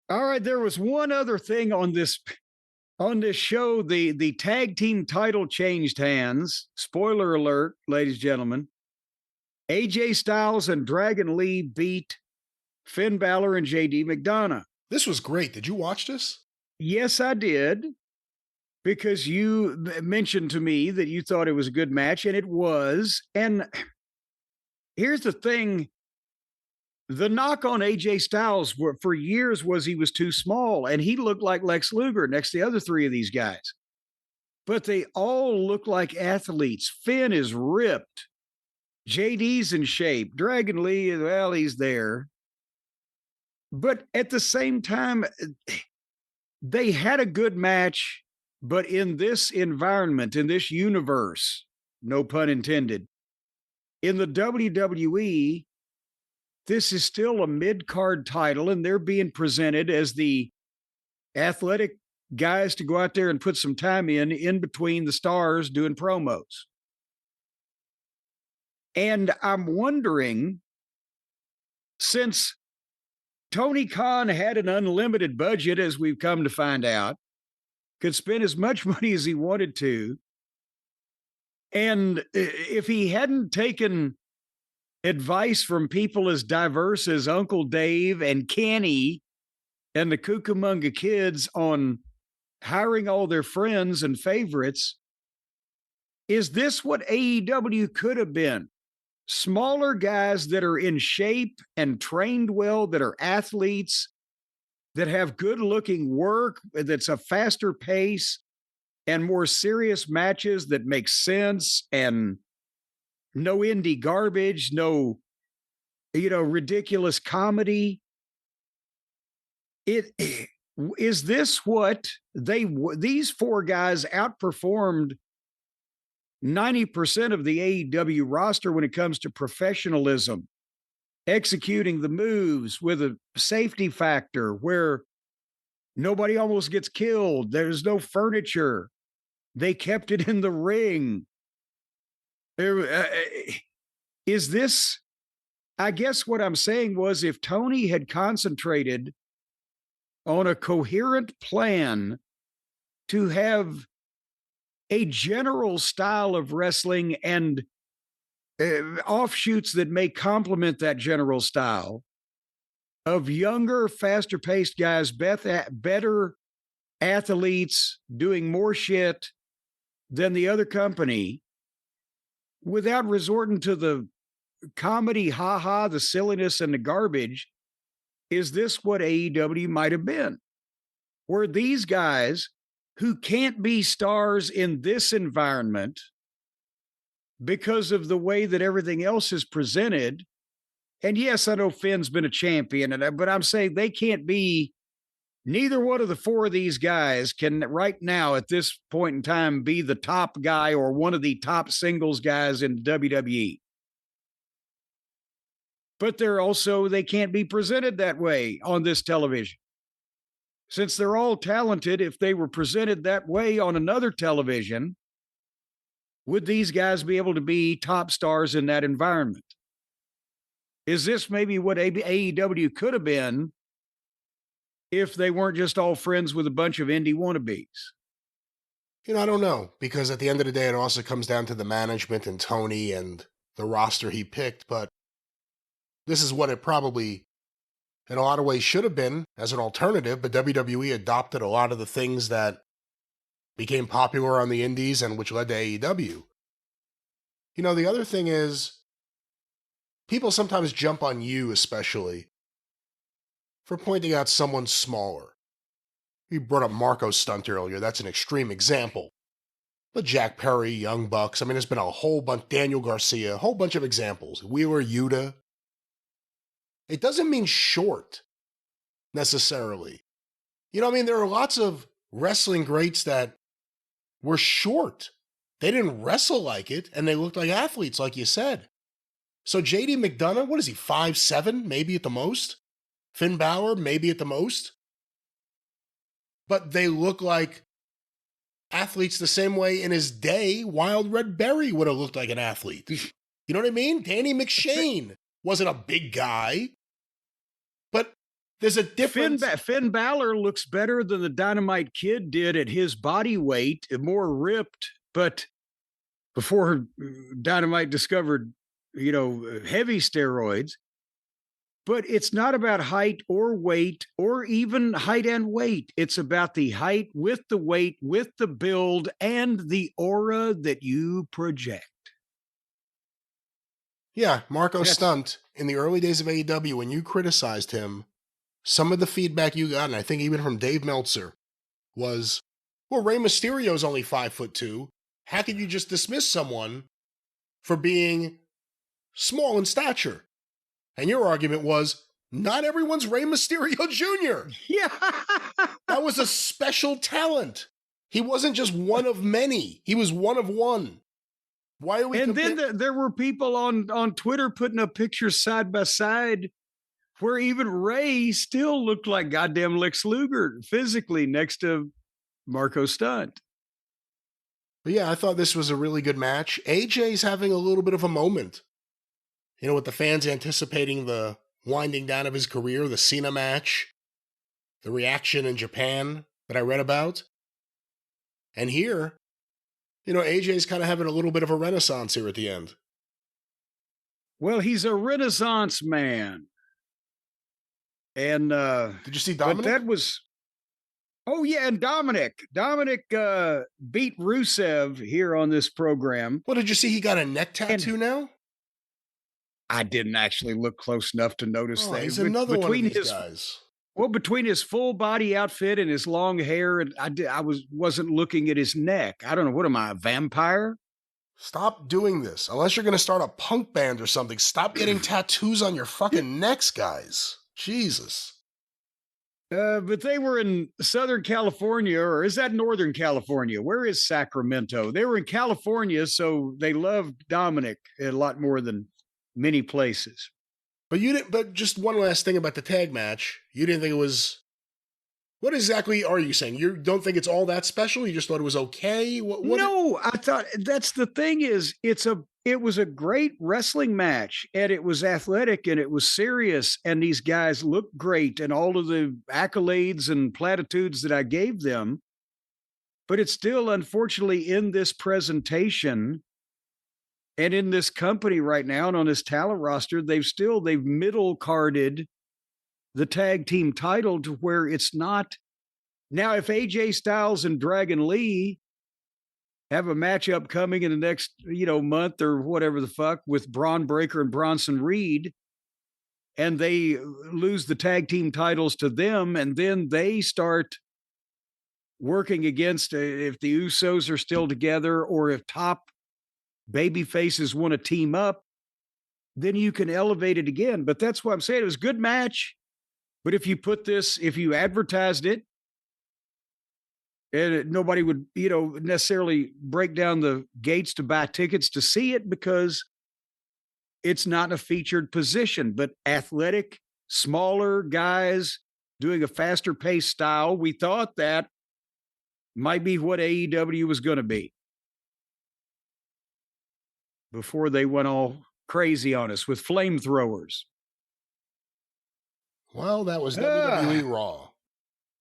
All right, there was one other thing on this show. The tag team title changed hands. Spoiler alert, ladies and gentlemen. AJ Styles and Dragon Lee beat Finn Balor and JD McDonough. This was great. Did you watch this? Yes, I did. Because you mentioned to me that you thought it was a good match, and it was. And here's the thing. The knock on AJ Styles for years was he was too small, and he looked like Lex Luger next to the other three of these guys. But they all look like athletes. Finn is ripped. JD's in shape. Dragon Lee, well, he's there. But at the same time, they had a good match, but in this environment, in this universe, no pun intended, in the WWE, this is still a mid-card title, and they're being presented as the athletic guys to go out there and put some time in between the stars doing promos. And I'm wondering, since Tony Khan had an unlimited budget, as we've come to find out, could spend as much money as he wanted to, and if he hadn't taken advice from people as diverse as Uncle Dave and Kenny and the Cucamonga Kids on hiring all their friends and favorites, is this what AEW could have been? Smaller guys that are in shape and trained well, that are athletes, that have good looking work, that's a faster pace and more serious matches that make sense, and no indie garbage, no, ridiculous comedy. Is this what these four guys outperformed 90% of the AEW roster when it comes to professionalism, executing the moves with a safety factor where nobody almost gets killed. There's no furniture. They kept it in the ring. Is this, I guess what I'm saying was, if Tony had concentrated on a coherent plan to have a general style of wrestling and offshoots that may complement that general style of younger, faster paced guys, better athletes doing more shit than the other company, without resorting to the comedy, the silliness, and the garbage, is this what AEW might have been? Were these guys who can't be stars in this environment because of the way that everything else is presented? And yes, I know Finn's been a champion, but I'm saying they can't be, neither one of the four of these guys can right now at this point in time be the top guy or one of the top singles guys in WWE. But they can't be presented that way on this television. Since they're all talented, if they were presented that way on another television, would these guys be able to be top stars in that environment? Is this maybe what AEW could have been if they weren't just all friends with a bunch of indie wannabes? I don't know, because at the end of the day, it also comes down to the management and Tony and the roster he picked, but this is what it probably, in a lot of ways, should have been as an alternative, but WWE adopted a lot of the things that became popular on the indies and which led to AEW. The other thing is, people sometimes jump on you, especially, for pointing out someone smaller. You brought up Marco Stunt earlier. That's an extreme example. But Jack Perry, Young Bucks, there's been a whole bunch, Daniel Garcia, a whole bunch of examples. Wheeler Yuta. It doesn't mean short, necessarily. There are lots of wrestling greats that were short. They didn't wrestle like it, and they looked like athletes, like you said. So JD McDonough, what is he, 5'7", maybe at the most? Finn Balor, maybe at the most? But they look like athletes the same way in his day Wild Red Berry would have looked like an athlete. You know what I mean? Danny McShane wasn't a big guy, but There's a difference. Finn Balor looks better than the Dynamite Kid did at his body weight, more ripped, but before Dynamite discovered, heavy steroids. But it's not about height or weight or even height and weight. It's about the height with the weight, with the build, and the aura that you project. Yeah, Marco Stunt, in the early days of AEW, when you criticized him, some of the feedback you got, and I think even from Dave Meltzer, was, well, Rey Mysterio's only 5'2". How could you just dismiss someone for being small in stature? And your argument was, not everyone's Rey Mysterio Jr. Yeah. That was a special talent. He wasn't just one of many. He was one of one. Why are we? And then there were people on Twitter putting up pictures side by side where even Ray still looked like goddamn Lex Luger physically next to Marco Stunt. But yeah, I thought this was a really good match. AJ's having a little bit of a moment. With the fans anticipating the winding down of his career, the Cena match, the reaction in Japan that I read about. And here, AJ's kind of having a little bit of a renaissance here at the end. Well, he's a Renaissance man. And did you see Dominic? But that was, oh yeah, and Dominic beat Rusev here on this program. Well, did you see he got a neck tattoo now? I didn't actually look close enough to notice that. He's another one of these guys. Well, between his full body outfit and his long hair, and I wasn't looking at his neck. I don't know. What am I, a vampire? Stop doing this. Unless you're going to start a punk band or something, stop getting tattoos on your fucking necks, guys. Jesus. But they were in Southern California, or is that Northern California? Where is Sacramento? They were in California, so they loved Dominic a lot more than many places. But you didn't. But just one last thing about the tag match. You didn't think it was. What exactly are you saying? You don't think it's all that special? You just thought it was okay? What no, I thought that's the thing is it was a great wrestling match, and it was athletic and it was serious, and these guys looked great, and all of the accolades and platitudes that I gave them. But it's still, unfortunately, in this presentation and in this company right now and on this talent roster, they've middle carded the tag team title to where it's not. Now, if AJ Styles and Dragon Lee have a matchup coming in the next, month or whatever the fuck with Braun Breaker and Bronson Reed, and they lose the tag team titles to them, and then they start working against if the Usos are still together or if top baby faces want to team up, then you can elevate it again. But that's what I'm saying. It was a good match. But if you advertised it, and nobody would, necessarily break down the gates to buy tickets to see it because it's not a featured position. But athletic, smaller guys doing a faster paced style, we thought that might be what AEW was going to be before they went all crazy on us with flamethrowers. Well, that was WWE Raw.